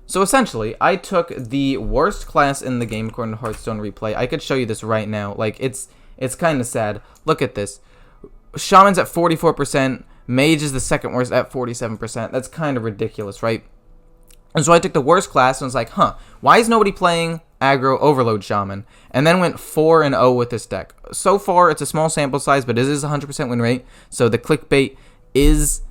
So essentially, I took the worst class in the game according to Hearthstone Replay. I could show you this right now. Like, it's kind of sad. Look at this. Shaman's at 44%. Mage is the second worst at 47%. That's kind of ridiculous, right? And so I took the worst class and was like, why is nobody playing Aggro Overload Shaman? And then went 4-0 with this deck. So far, it's a small sample size, but it is 100% win rate. So the clickbait is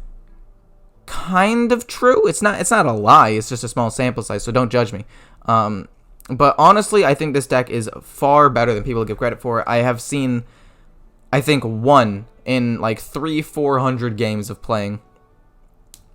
kind of true. It's not a lie. It's just a small sample size, so don't judge me. But honestly, I think this deck is far better than people give credit for. I have seen, I think, one in like 300-400 games of playing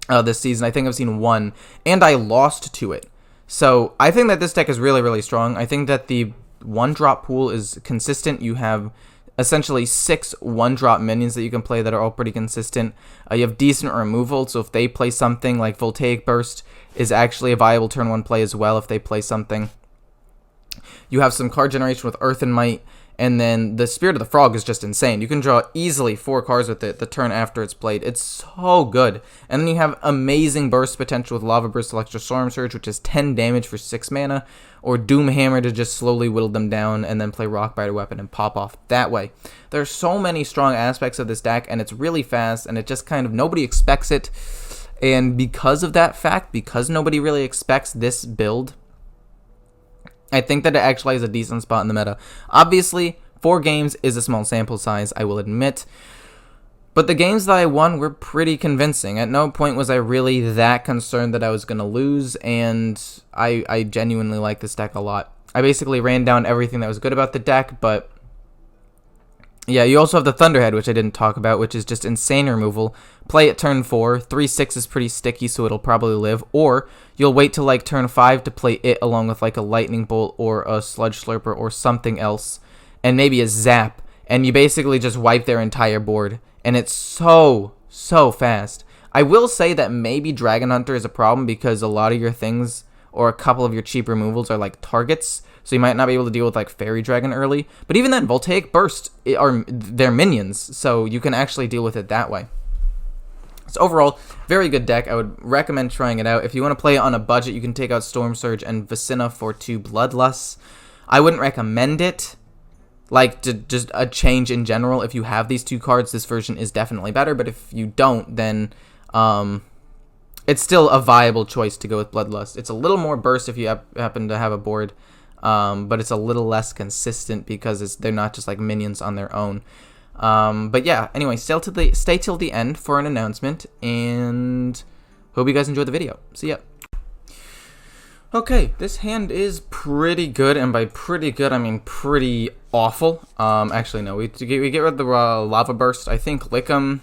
this season. I think I've seen one, and I lost to it. So I think that this deck is really, really strong. I think that the one-drop pool is consistent. You have essentially 6 one-drop minions that you can play that are all pretty consistent. You have decent removal, so if they play something like Voltaic Burst is actually a viable turn 1 play as well if they play something. You have some card generation with Earth and Might, and then the Spirit of the Frog is just insane. You can draw easily 4 cards with it the turn after it's played. It's so good. And then you have amazing burst potential with Lava Burst Electro Storm Surge, which is 10 damage for 6 mana, or Doom Hammer to just slowly whittle them down and then play Rockbiter Weapon and pop off that way. There are so many strong aspects of this deck, and it's really fast, and it just kind of, nobody expects it. And because of that fact, because nobody really expects this build, I think that it actually has a decent spot in the meta. Obviously, 4 games is a small sample size, I will admit. But the games that I won were pretty convincing. At no point was I really that concerned that I was going to lose, and I genuinely like this deck a lot. I basically ran down everything that was good about the deck, but yeah, you also have the Thunderhead, which I didn't talk about, which is just insane removal. Play at turn 4. 3/6 is pretty sticky, so it'll probably live. Or you'll wait till like turn 5 to play it along with like a Lightning Bolt or a Sludge Slurper or something else, and maybe a Zap, and you basically just wipe their entire board. And it's so fast. I will say that maybe Dragon Hunter is a problem because a lot of your things or a couple of your cheap removals are like targets, so you might not be able to deal with like Fairy Dragon early. But even then, Voltaic Burst are their minions, so you can actually deal with it that way. So overall, very good deck. I would recommend trying it out. If you want to play it on a budget, you can take out Storm Surge and Vicina for 2 Bloodlusts. I wouldn't recommend it. Like, just a change in general. If you have these 2 cards, this version is definitely better. But if you don't, then it's still a viable choice to go with Bloodlust. It's a little more burst if you happen to have a board, but it's a little less consistent because they're not just like minions on their own. But yeah, anyway, stay till the end for an announcement, and hope you guys enjoyed the video. See ya. Okay, this hand is pretty good, and by pretty good, I mean pretty awful. Actually, no, we get rid of the Lava Burst. I think Lickum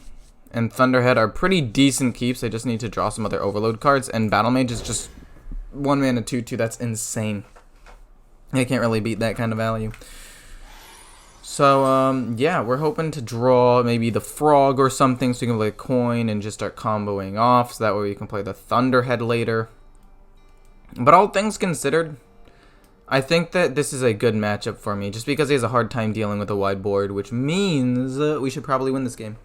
and Thunderhead are pretty decent keeps. I just need to draw some other Overload cards, and Battle Mage is just 1 mana 2/2. That's insane. I can't really beat that kind of value. So, yeah, we're hoping to draw maybe the Frog or something, so you can play a coin and just start comboing off, so that way we can play the Thunderhead later. But all things considered, I think that this is a good matchup for me, just because he has a hard time dealing with a wide board, which means we should probably win this game.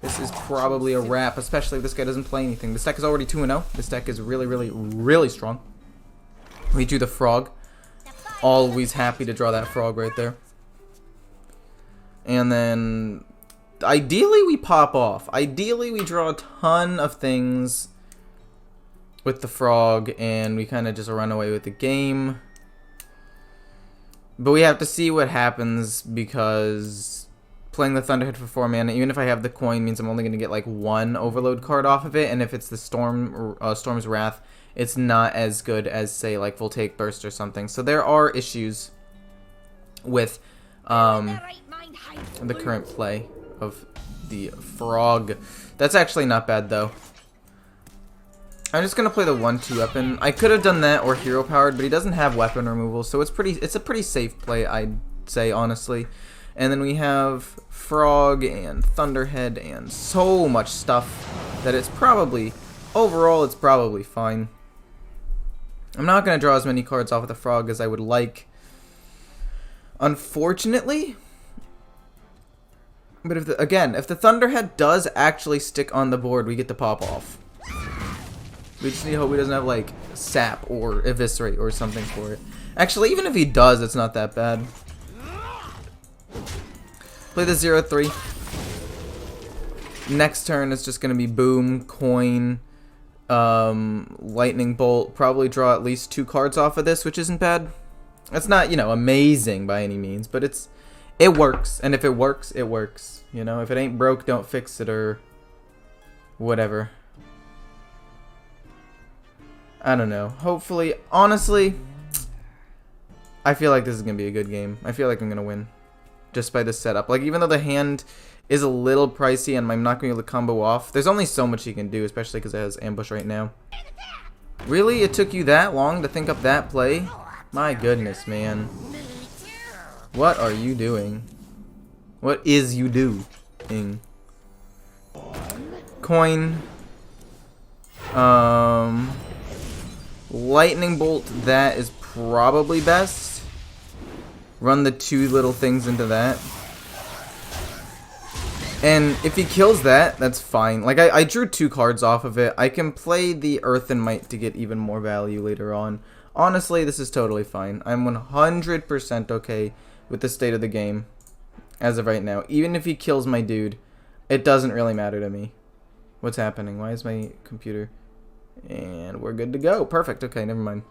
This is probably a wrap, especially if this guy doesn't play anything. This deck is already 2-0. This deck is really, really, really strong. We drew the Frog. Always happy to draw that Frog right there. And then, ideally, we pop off. Ideally, we draw a ton of things with the Frog, and we kind of just run away with the game. But we have to see what happens, because playing the Thunderhead for 4 mana, even if I have the coin, means I'm only going to get like 1 Overload card off of it, and if it's the Storm's Wrath, it's not as good as, say, like Voltaic Burst or something. So there are issues with the current play of the Frog. That's actually not bad, though. I'm just gonna play the 1/2 weapon. I could have done that or hero powered, but he doesn't have weapon removal, so it's a pretty safe play, I'd say, honestly. And then we have Frog and Thunderhead and so much stuff that it's probably, overall, it's probably fine. I'm not gonna draw as many cards off of the Frog as I would like, unfortunately. But if the Thunderhead does actually stick on the board, we get to pop off. We just need to hope he doesn't have, like, Sap or Eviscerate or something for it. Actually, even if he does, it's not that bad. Play the 0-3. Next turn, it's just going to be Boom, Coin, Lightning Bolt. Probably draw at least 2 cards off of this, which isn't bad. It's not, you know, amazing by any means, but it works. And if it works, it works. You know, if it ain't broke, don't fix it, or whatever. I don't know. Hopefully, honestly, I feel like this is going to be a good game. I feel like I'm going to win just by the setup. Like, even though the hand is a little pricey and I'm not going to be able to combo off, there's only so much you can do, especially because it has ambush right now. Really? It took you that long to think up that play? My goodness, man. What are you doing? What is you doing? Coin. Lightning Bolt, that is probably best. Run the 2 little things into that. And if he kills that, that's fine. Like, I drew 2 cards off of it. I can play the Earth and Might to get even more value later on. Honestly, this is totally fine. I'm 100% okay with the state of the game as of right now. Even if he kills my dude, it doesn't really matter to me. What's happening? Why is my computer... And we're good to go. Perfect. Okay, never mind.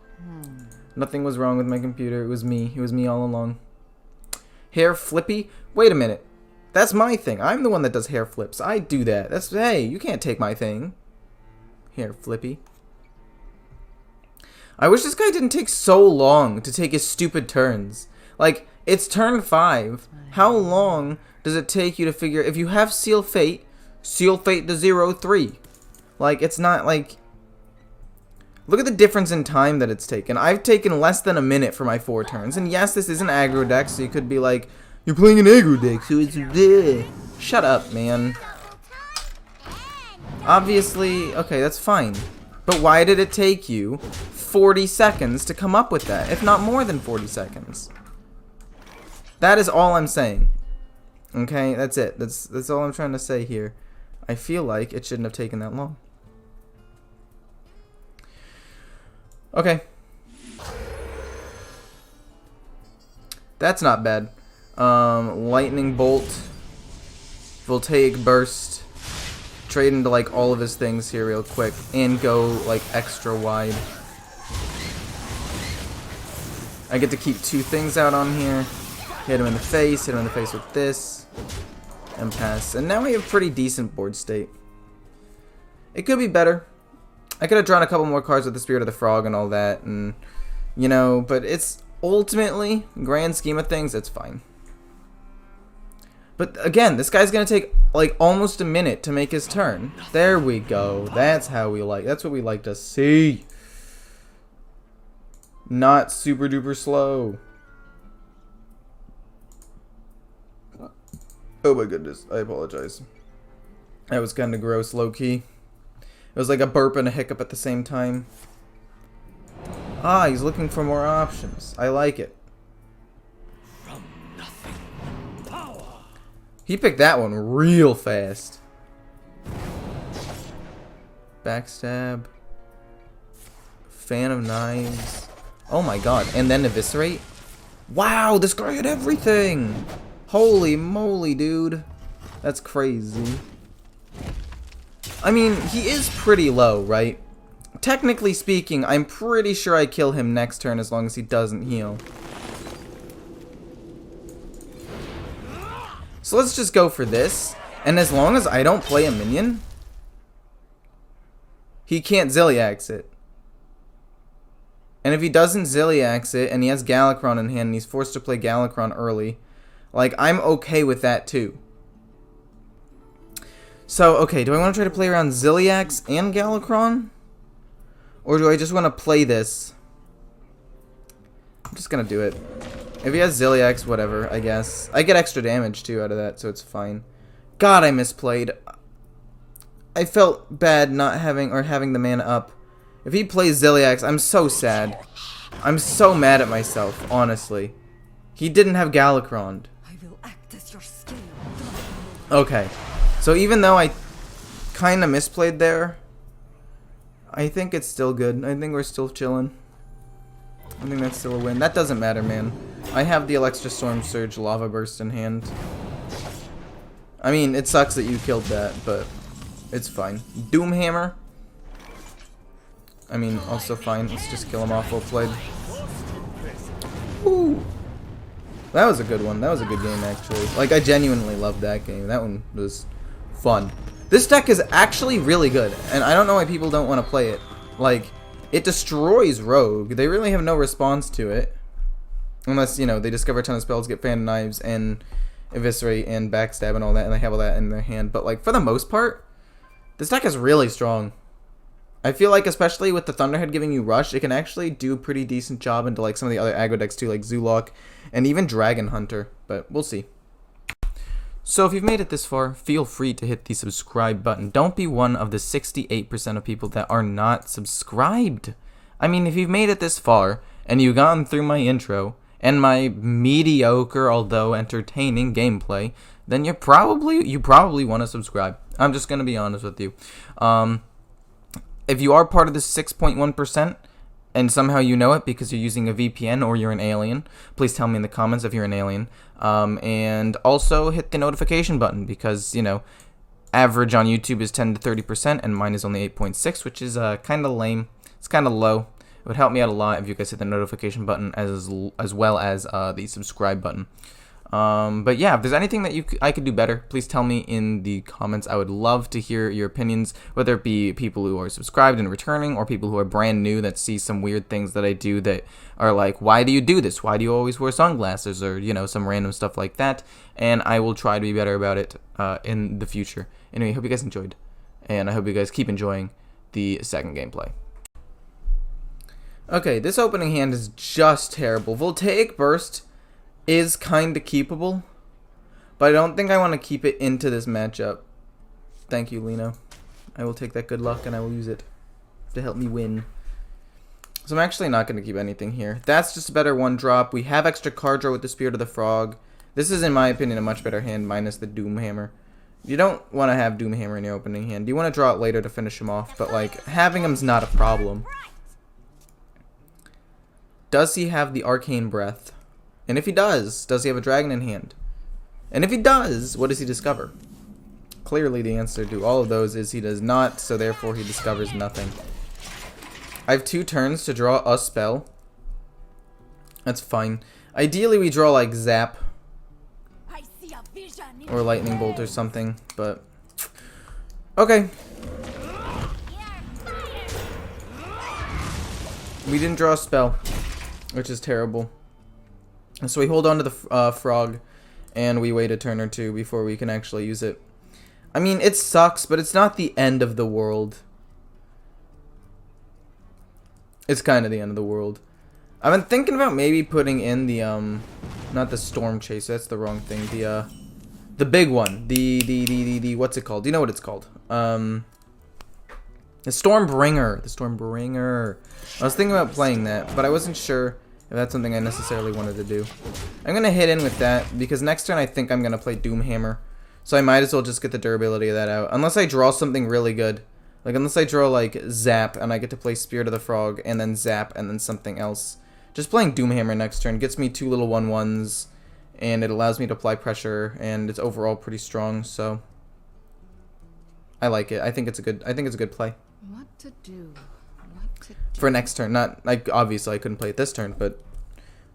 Nothing was wrong with my computer. It was me. It was me all along. Hair flippy? Wait a minute. That's my thing. I'm the one that does hair flips. I do that. That's... Hey, you can't take my thing. Hair flippy. I wish this guy didn't take so long to take his stupid turns. Like, it's turn 5. How long does it take you to figure... If you have Seal Fate to 0-3. Like, it's not like... Look at the difference in time that it's taken. I've taken less than a minute for my 4 turns. And yes, this is an aggro deck, so you could be like, you're playing an aggro deck, so it's... Bleh. Shut up, man. Obviously, okay, that's fine. But why did it take you 40 seconds to come up with that? If not more than 40 seconds. That is all I'm saying. Okay, that's it. That's all I'm trying to say here. I feel like it shouldn't have taken that long. Okay. That's not bad. Lightning Bolt. Voltaic Burst. Trade into like all of his things here real quick. And go like extra wide. I get to keep 2 things out on here. Hit him in the face. Hit him in the face with this. And pass. And now we have pretty decent board state. It could be better. I could have drawn a couple more cards with the Spirit of the Frog and all that, and, you know, but it's ultimately, grand scheme of things, it's fine. But again, this guy's gonna take like almost a minute to make his turn. There we go. That's how we like. That's what we like to see. Not super duper slow. Oh my goodness, I apologize. That was kind of gross, low key. It was like a burp and a hiccup at the same time. Ah, he's looking for more options. I like it. From nothing, power. He picked that one real fast. Backstab. Fan of Knives. Oh my god. And then Eviscerate? Wow, this guy had everything! Holy moly, dude. That's crazy. I mean, he is pretty low, right? Technically speaking, I'm pretty sure I kill him next turn as long as he doesn't heal. So let's just go for this. And as long as I don't play a minion, he can't Zilliax it. And if he doesn't Zilliax it, and he has Galakron in hand, and he's forced to play Galakron early, like, I'm okay with that too. So, okay, do I want to try to play around Zilliax and Galakron? Or do I just want to play this? I'm just going to do it. If he has Zilliax, whatever, I guess. I get extra damage, too, out of that, so it's fine. God, I misplayed. I felt bad not having, or having the mana up. If he plays Zilliax, I'm so sad. I'm so mad at myself, honestly. He didn't have Galakron. Okay. So even though I kind of misplayed there, I think it's still good. I think we're still chilling. I think that's still a win. That doesn't matter, man. I have the Electra Storm Surge Lava Burst in hand. I mean, it sucks that you killed that, but it's fine. Doomhammer. I mean, also fine. Let's just kill him off. Well played. Ooh. That was a good one. That was a good game, actually. Like, I genuinely loved that game. That one was fun. This deck is actually really good, and I don't know why people don't want to play it. Like, it destroys Rogue. They really have no response to it. Unless, you know, they discover a ton of spells, get Fan Knives, and Eviscerate, and Backstab, and all that, and they have all that in their hand. But, like, for the most part, this deck is really strong. I feel like, especially with the Thunderhead giving you Rush, it can actually do a pretty decent job into, like, some of the other aggro decks, too, like Zulok, and even Dragon Hunter. But we'll see. So if you've made it this far, feel free to hit the subscribe button. Don't be one of the 68% of people that are not subscribed. I mean, if you've made it this far, and you've gone through my intro, and my mediocre, although entertaining gameplay, then you probably want to subscribe. I'm just going to be honest with you. If you are part of the 6.1%, and somehow you know it because you're using a VPN or you're an alien, please tell me in the comments if you're an alien. And also hit the notification button because, you know, average on YouTube is 10 to 30% and mine is only 8.6, which is kind of lame. It's kind of low. It would help me out a lot if you guys hit the notification button as well as the subscribe button. But yeah, if there's anything that I could do better, please tell me in the comments. I would love to hear your opinions, whether it be people who are subscribed and returning or people who are brand new that see some weird things that I do that are like, why do you do this? Why do you always wear sunglasses? Or, you know, some random stuff like that. And I will try to be better about it in the future. Anyway, I hope you guys enjoyed. And I hope you guys keep enjoying the second gameplay. Okay, this opening hand is just terrible. Voltaic Burst is kind of keepable, but I don't think I want to keep it into this matchup. Thank you, Lino. I will take that good luck and I will use it to help me win. So I'm actually not going to keep anything here. That's just a better one drop. We have extra card draw with the Spirit of the Frog. This is, in my opinion, a much better hand minus the Doomhammer. You don't want to have Doomhammer in your opening hand. You want to draw it later to finish him off, but like having him's not a problem. Does he have the Arcane Breath? And if he does he have a dragon in hand? And if he does, what does he discover? Clearly the answer to all of those is he does not, so therefore he discovers nothing. I have 2 turns to draw a spell. That's fine. Ideally we draw like Zap or Lightning Bolt or something, but okay. We didn't draw a spell, which is terrible. So we hold on to the frog, and we wait a turn or two before we can actually use it. I mean, it sucks, but it's not the end of the world. It's kind of the end of the world. I've been thinking about maybe putting in the, not the Storm Chaser, that's the wrong thing, the big one, the what's it called? Do you know what it's called? The Stormbringer, I was thinking about playing that, but I wasn't sure if that's something I necessarily wanted to do. I'm going to hit in with that, because next turn I think I'm going to play Doomhammer. So I might as well just get the durability of that out. Unless I draw something really good. Like, unless I draw, like, Zap, and I get to play Spirit of the Frog, and then Zap, and then something else. Just playing Doomhammer next turn gets me 2 little 1/1s, and it allows me to apply pressure, and it's overall pretty strong, so I like it. I think it's a good play. What to do? For next turn, not like obviously I couldn't play it this turn, but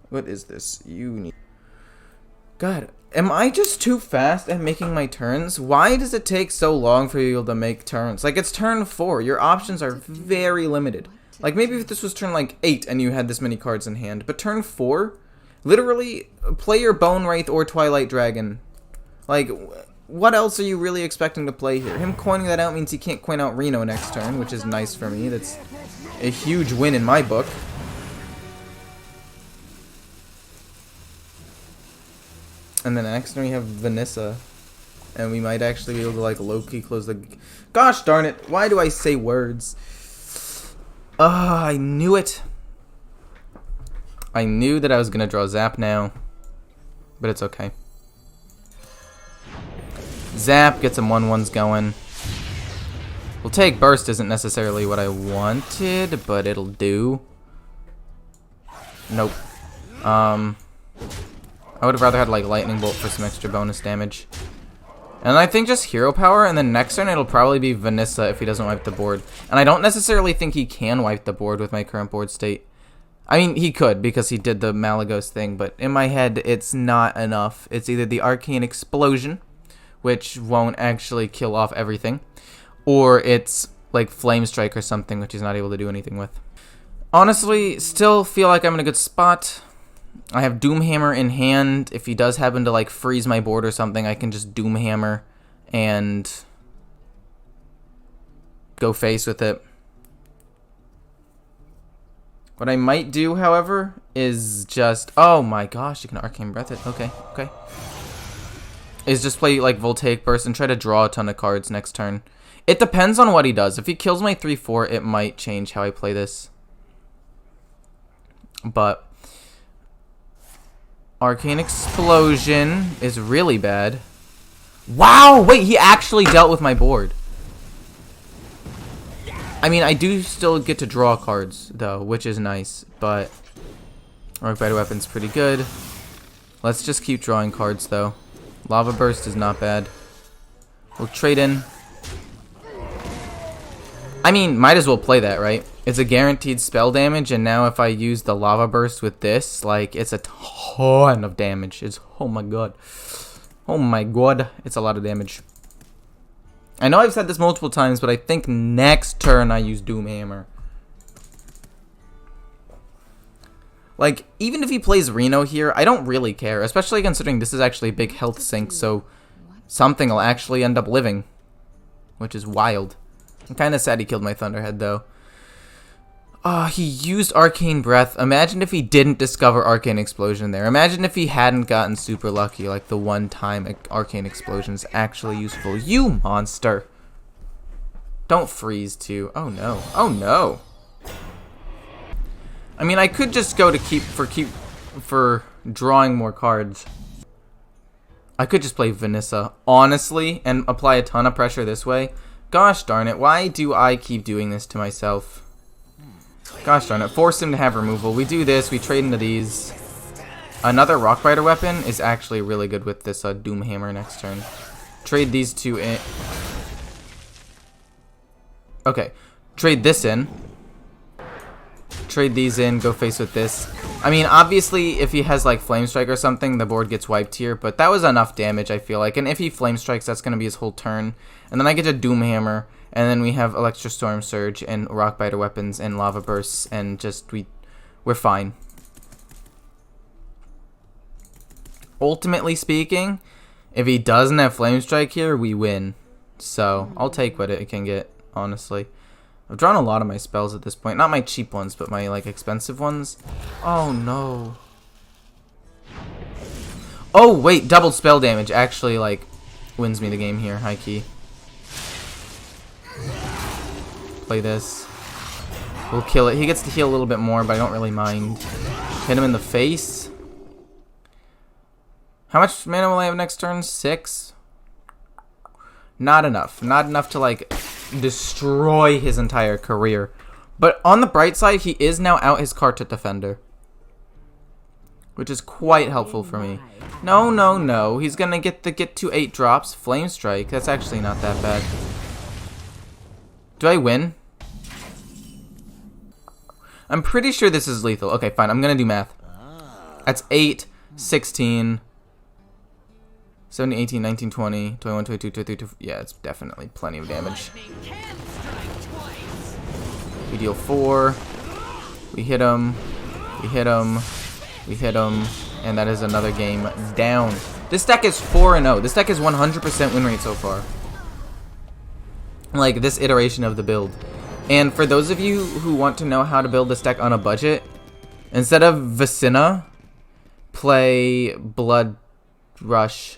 what is this? You need. God, am I just too fast at making my turns? Why does it take so long for you to make turns? Like, it's turn 4. Your options are very limited. Like, maybe if this was turn like 8 and you had this many cards in hand, but turn 4, literally play your Bone Wraith or Twilight Dragon. Like, what else are you really expecting to play here? Him coining that out means he can't coin out Reno next turn, which is nice for me. That's a huge win in my book. And then next turn we have Vanessa. And we might actually be able to, like, low-key close the... Gosh darn it! Why do I say words? I knew it. I knew that I was gonna draw Zap now. But it's okay. Zap, get some 1/1s going. Voltaic Burst isn't necessarily what I wanted, but it'll do. Nope. I would have rather had like Lightning Bolt for some extra bonus damage. And I think just Hero Power, and then next turn it'll probably be Vanessa if he doesn't wipe the board. And I don't necessarily think he can wipe the board with my current board state. I mean, he could because he did the Malagos thing, but in my head it's not enough. It's either the Arcane Explosion, which won't actually kill off everything, or it's like Flame Strike or something, which he's not able to do anything with. Honestly, still feel like I'm in a good spot. I have Doomhammer in hand. If he does happen to like freeze my board or something, I can just Doomhammer and go face with it. What I might do, however, is just... Oh my gosh, you can Arcane Breath it. Okay, okay. Is just play like Voltaic Burst and try to draw a ton of cards next turn. It depends on what he does. If he kills my 3/4, it might change how I play this. But Arcane Explosion is really bad. Wow! Wait, he actually dealt with my board. I mean, I do still get to draw cards, though, which is nice. But Rogue Biter Weapon's pretty good. Let's just keep drawing cards, though. Lava Burst is not bad. We'll trade in. I mean, might as well play that, right? It's a guaranteed spell damage, and now if I use the Lava Burst with this, like, it's a ton of damage. It's, oh my god. Oh my god, it's a lot of damage. I know I've said this multiple times, but I think next turn I use Doomhammer. Like, even if he plays Reno here, I don't really care, especially considering this is actually a big health sink, so something will actually end up living, which is wild. I'm kind of sad he killed my Thunderhead, though. He used Arcane Breath. Imagine if he didn't discover Arcane Explosion there. Imagine if he hadn't gotten super lucky, like the one time Arcane Explosion is actually useful. You monster! Don't freeze, too. Oh, no. Oh, no! I mean, I could just go to for drawing more cards. I could just play Vanessa, honestly, and apply a ton of pressure this way. Gosh darn it, why do I keep doing this to myself? Gosh darn it, force him to have removal. We do this, we trade into these. Another Rockbiter weapon is actually really good with this Doomhammer next turn. Trade these two in. Okay, trade this in. Trade these in, go face with this. I mean, obviously, if he has like Flame Strike or something, the board gets wiped here, but that was enough damage, I feel like. And if he Flame Strikes, that's going to be his whole turn. And then I get to Doomhammer, and then we have Electro Storm Surge and Rockbiter weapons and Lava Bursts, and just we're fine. Ultimately speaking, if he doesn't have Flame Strike here, we win. So, I'll take what it can get, honestly. I've drawn a lot of my spells at this point. Not my cheap ones, but my, like, expensive ones. Oh, no. Oh, wait. Double spell damage actually, like, wins me the game here. High key. Play this. We'll kill it. He gets to heal a little bit more, but I don't really mind. Hit him in the face. How much mana will I have next turn? 6? Not enough. Not enough to, like, destroy his entire career. But on the bright side, he is now out his Karta Defender, which is quite helpful for me. No, no, no. He's gonna get to 8 drops. Flame Strike. That's actually not that bad. Do I win? I'm pretty sure this is lethal. Okay, fine. I'm gonna do math. That's 8, 16, 17, 18, 19, 20, 21, 22, 23, 24. Yeah, it's definitely plenty of damage. We deal 4. We hit him. We hit him. We hit him. And that is another game down. This deck is 4-0. This deck is 100% win rate so far. Like, this iteration of the build. And for those of you who want to know how to build this deck on a budget, instead of Vicina, play Blood Rush.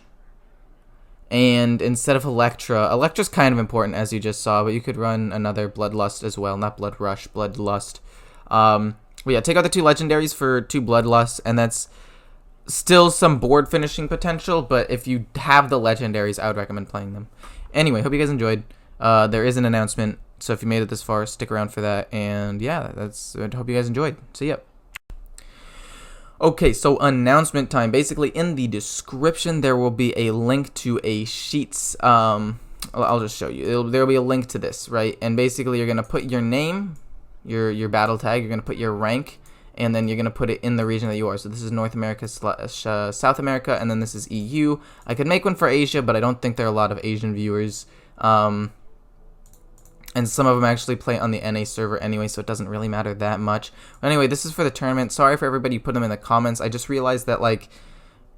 And instead of Electra, Electra's kind of important, as you just saw, but you could run another Bloodlust as well. Not Blood Rush, Bloodlust. But yeah, take out the 2 legendaries for 2 Bloodlusts, and that's still some board finishing potential, but if you have the legendaries, I would recommend playing them. Anyway, hope you guys enjoyed. there is an announcement. So if you made it this far, stick around for that. And yeah, I hope you guys enjoyed. So yeah. Okay, so announcement time. Basically, in the description, there will be a link to a Sheets. I'll just show you. There will be a link to this, right? And basically, you're gonna put your name, your battle tag. You're gonna put your rank, and then you're gonna put it in the region that you are. So this is North America / South America, and then this is EU. I could make one for Asia, but I don't think there are a lot of Asian viewers. And some of them actually play on the NA server anyway, so it doesn't really matter that much. But anyway, this is for the tournament. Sorry for everybody who put them in the comments. I just realized that, like,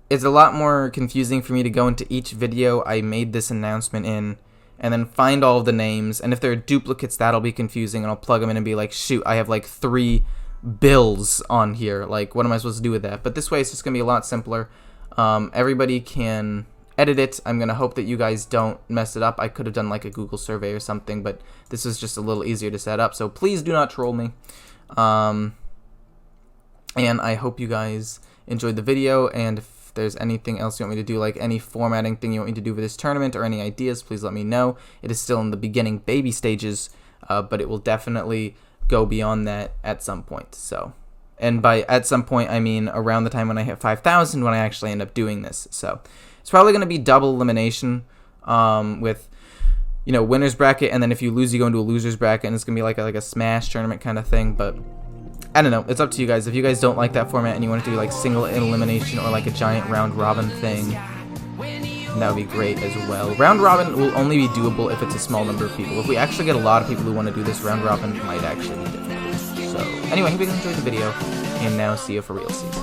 it's a lot more confusing for me to go into each video I made this announcement in and then find all of the names. And if there are duplicates, that'll be confusing, and I'll plug them in and be like, shoot, I have like 3 bills on here. Like, what am I supposed to do with that? But this way, it's just going to be a lot simpler. Everybody can edit it. I'm going to hope that you guys don't mess it up. I could have done like a Google survey or something, but this is just a little easier to set up. So please do not troll me. And I hope you guys enjoyed the video, and if there's anything else you want me to do, like any formatting thing you want me to do for this tournament or any ideas, please let me know. It is still in the beginning baby stages, but it will definitely go beyond that at some point. So, and by at some point, I mean around the time when I hit 5,000, when I actually end up doing this. So it's probably going to be double elimination with, you know, winner's bracket, and then if you lose, you go into a loser's bracket, and it's going to be like a smash tournament kind of thing. But I don't know. It's up to you guys. If you guys don't like that format and you want to do like single elimination or like a giant round robin thing, that would be great as well. Round robin will only be doable if it's a small number of people. If we actually get a lot of people who want to do this, round robin might actually be difficult. So anyway, hope you guys enjoyed the video, and now see you for real season.